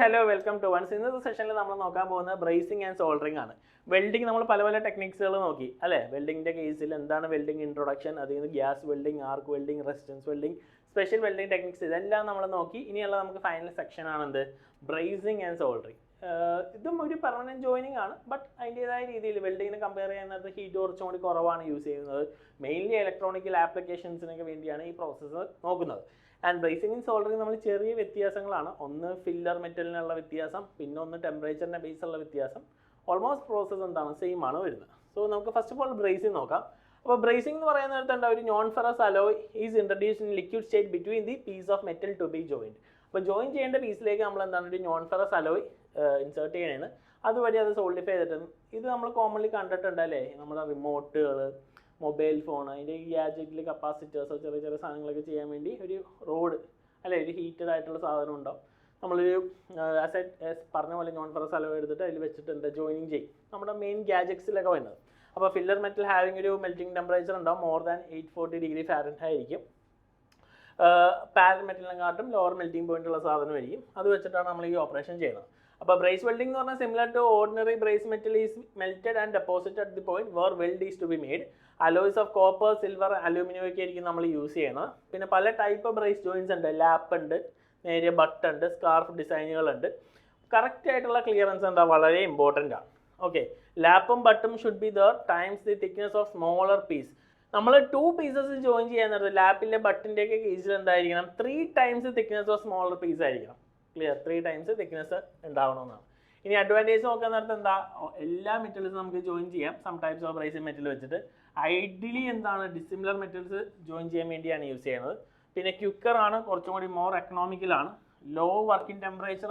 hello, welcome to once. In this session, we will talk about bracing and soldering. Welding, we will talk techniques. Welding case, welding introduction, gas welding, arc welding, resistance welding, special welding techniques. We will talk about the final section, bracing and soldering. This is a permanent joining, but welding compared to heat or use mainly electronic applications in this process. And bracing and soldering we cherry with filler metal with temperature base almost process same. So first of all bracing. Bracing non-ferrous alloy is introduced in liquid state between the piece of metal to be joined. So join piece non-ferrous alloy insert that's solidify. This is commonly conducted remote mobile phone, gadget capacitors, road, heated as non-ferrous alloy joining main gadgets. Filler metal having a melting temperature more than 840 degrees Fahrenheit. Parallel metal lower melting point that's operation. Brace welding is similar to ordinary brace metal is melted and deposited at the point where weld is to be made. Alloys of copper, silver, aluminum use. Then a type of brace joints and lap and butt and scarf design. Correct clearance is very important. Okay, lap and bottom should be there times the thickness of smaller piece. We two pieces join the lap and button 3 times the thickness of smaller piece. Clear? 3 times the thickness and down. In advantage of all metals join some types of brace metal. Ideally, dissimilar metals join use. Then quicker more economical, low working temperature.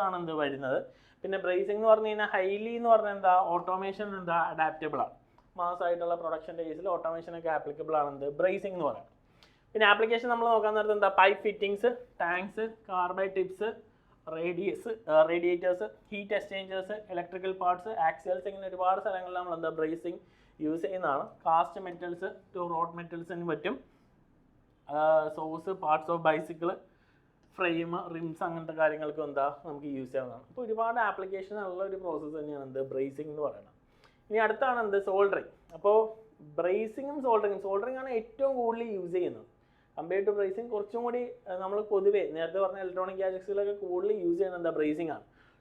Then bracing highly automation adaptable. Mass production days automation applicable. Bracing in application pipe fittings, tanks, carbide tips, radiators, heat exchangers, electrical parts, axial bracing use cast metals to rod metals and source parts of bicycle, frame, rims and use application process bracing. Now soldering. Bracing and soldering. Soldering is used compared to bracing, electronic gadgets use bracing.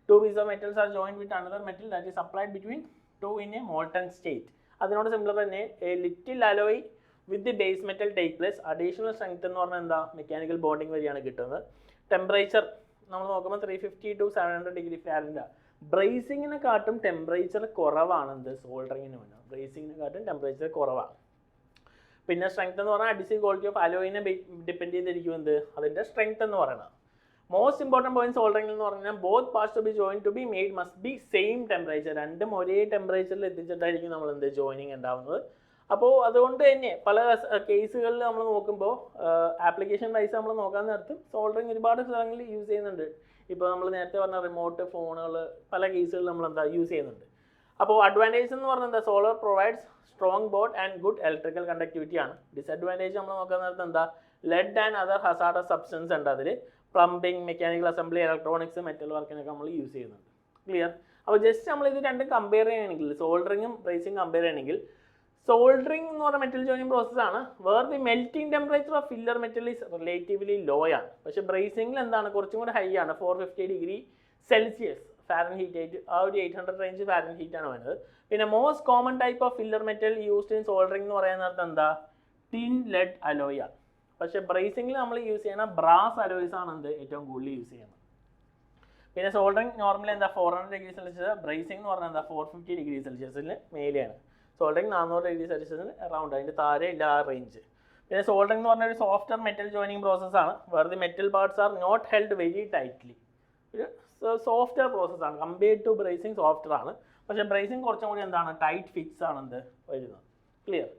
Two pieces of metals are joined with another metal that is applied between two in a molten state. That's not similar. A little alloy with the base metal take place. Additional strength mechanical bonding. Temperature 350 to 700 degrees Fahrenheit. Bracing in a temperature koravan soldering. Bracing in a temperature koravan. Pinna strength and additive quality of alloy depending on the strength. Most important point in soldering is both parts to be joined to be made must be same temperature and the more temperature joining and down. That's why cases application wise soldering use remote phone use. Advantage the solder provides strong board and good electrical conductivity. Disadvantage lead and other hazardous substances plumbing, mechanical assembly, electronics, metal work use. Clear? Now just compare soldering and bracing. Soldering is a metal joining process where the melting temperature of filler metal is relatively low. But bracing is high, 450 degrees Celsius. Fahrenheit, 800 range Fahrenheit. In a most common type of filler metal used in soldering is tin lead alloy. But bracing we use brass alloys. In soldering normally 400 degrees Celsius, bracing 450 degrees Celsius. Soldering 400 degrees Celsius around the range. In soldering is a softer metal joining process where the metal parts are not held very tightly. So softer process compared to bracing softer. But bracing is tight fits. Clear?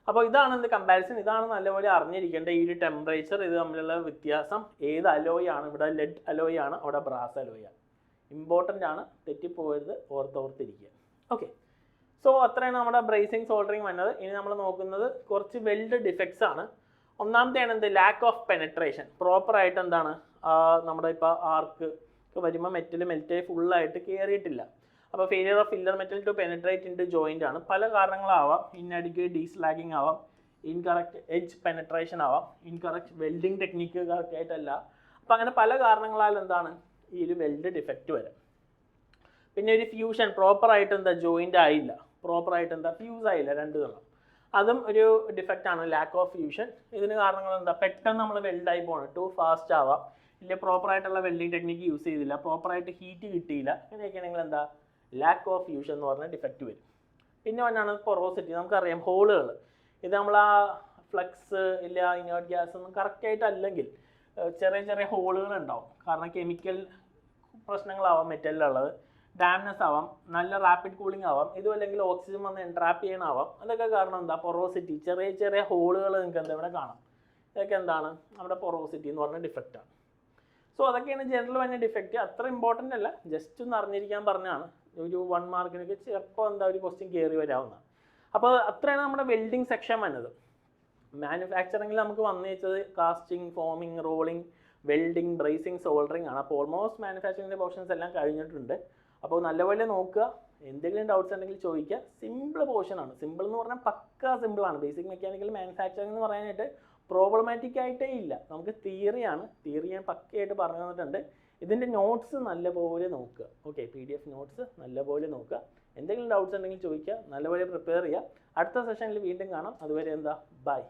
So this is the comparison. This is the temperature. This is the alloy, lead alloy, brass alloy. Important okay. So that's why bracing soldering. We will see weld defects. One the lack of penetration. Proper arc ഒക്കെ വരുമ്പോൾ metal മെൽറ്റായി ഫുള്ളായിട്ട് കയറിയിട്ടില്ല. അപ്പോൾ failure of filler metal to penetrate into joint ആണ്. പല കാരണങ്ങളാവാം. Inadequate deslagging ആവാം, ഇൻകറക്റ്റ് എഡ്ജ് പെനട്രേഷൻ ആവാം, ഇൻകറക്റ്റ് വെൽഡിങ് ടെക്നിക്ക് കറക്റ്റ് ആയിട്ടല്ല. അപ്പോൾ അങ്ങനെ പല കാരണങ്ങളാൽ എന്താണ് ഈ ഒരു വെൽഡ് ഡിഫക്റ്റ് വരാം. പിന്നെ ഒരു ഫ്യൂഷൻ പ്രോപ്പറായിട്ട് എന്താ ജോയിൻ്റ് ആയില്ല, പ്രോപ്പറായിട്ട് എന്താ ഫ്യൂസ് ആയില്ല രണ്ട് തവണ, അതും ഒരു ഡിഫക്റ്റ് ആണ്, ലാക്ക് ഓഫ് ഫ്യൂഷൻ. ഇതിന് കാരണങ്ങൾ എന്താ പെട്ടെന്ന് നമ്മൾ വെൽഡായി പോകണം, ടു ഫാസ്റ്റ് ആവാം, ഇല്ല പ്രോപ്പറായിട്ടുള്ള വെൽഡിങ് ടെക്നിക്ക് യൂസ് ചെയ്തില്ല, പ്രോപ്പറായിട്ട് ഹീറ്റ് കിട്ടിയില്ല, അങ്ങനെയൊക്കെയാണെങ്കിൽ എന്താ ലാക്ക് ഓഫ് ഫ്യൂഷൻ എന്ന് പറഞ്ഞ ഡിഫക്റ്റ് വരും. പിന്നെ ഒന്നാണ് പൊറോസിറ്റി. നമുക്കറിയാം ഹോളുകൾ, ഇത് നമ്മൾ ആ ഫ്ലക്സ് ഇല്ല ഇനേർട്ട് ഗ്യാസ് ഒന്നും കറക്റ്റായിട്ട് അല്ലെങ്കിൽ ചെറിയ ചെറിയ ഹോളുകൾ ഉണ്ടാവും. കാരണം കെമിക്കൽ പ്രശ്നങ്ങളാവാം മെറ്റലിലുള്ളത്, ഡാംനെസ് ആവാം, നല്ല റാപ്പിഡ് കൂളിംഗ് ആവാം, ഇതും അല്ലെങ്കിൽ ഓക്സിജൻ വന്ന് എൻട്രാപ്പ് ചെയ്യണമാവാം. അതൊക്കെ കാരണം എന്താ പൊറോസിറ്റി, ചെറിയ ചെറിയ ഹോളുകൾ നിങ്ങൾക്ക് എന്താ ഇവിടെ കാണാം. ഇതൊക്കെ എന്താണ് നമ്മുടെ പൊറോസിറ്റി എന്ന് പറഞ്ഞ ഡിഫക്റ്റാണ്. സോ അതൊക്കെയാണ് ജനറൽ തന്നെ ഡിഫക്റ്റ്. അത്ര ഇമ്പോർട്ടൻ്റ് അല്ല, ജസ്റ്റ് ഒന്ന് അറിഞ്ഞിരിക്കാൻ പറഞ്ഞാണ്. ഒരു 1 മാർക്കിനൊക്കെ ചിലപ്പോൾ എന്താ ഒരു ക്വസ്റ്റ്യൻ കയറി വരാവുന്നതാണ്. അപ്പോൾ അത്രയാണ് നമ്മുടെ വെൽഡിങ് സെക്ഷൻ വന്നത്. മാനുഫാക്ചറിങ്ങിൽ നമുക്ക് വന്നേച്ചത് casting, forming, rolling, welding, brazing, soldering ആണ്. അപ്പോൾ ഓൾമോസ്റ്റ് മാനുഫാക്ചറിങ്ങിൻ്റെ പോർഷൻസ് എല്ലാം കഴിഞ്ഞിട്ടുണ്ട്. അപ്പോൾ നല്ലപോലെ നോക്കുക, എന്തെങ്കിലും ഡൗട്ട്സ് ഉണ്ടെങ്കിൽ ചോദിക്കുക. സിമ്പിൾ പോർഷനാണ്. സിമ്പിൾ എന്ന് പറഞ്ഞാൽ പക്കാ സിമ്പിളാണ്. ബേസിക് മെക്കാനിക്കൽ മാനുഫാക്ചറിംഗ് എന്ന് പറയാനായിട്ട് പ്രോബ്ലമാറ്റിക് ആയിട്ടേ ഇല്ല. നമുക്ക് തിയറിയാണ്, തിയറി ഞാൻ പക്കയായിട്ട് പറഞ്ഞു തന്നിട്ടുണ്ട്. ഇതിൻ്റെ നോട്ട്സ് നല്ലപോലെ നോക്കുക. ഓക്കെ, PDF നോട്ട്സ് നല്ലപോലെ നോക്കുക. എന്തെങ്കിലും ഡൗട്ട്സ് ഉണ്ടെങ്കിൽ ചോദിക്കുക, നല്ലപോലെ പ്രിപ്പയർ ചെയ്യുക. അടുത്ത സെഷനിൽ വീണ്ടും കാണാം. അതുവരെ എന്താ ബൈ.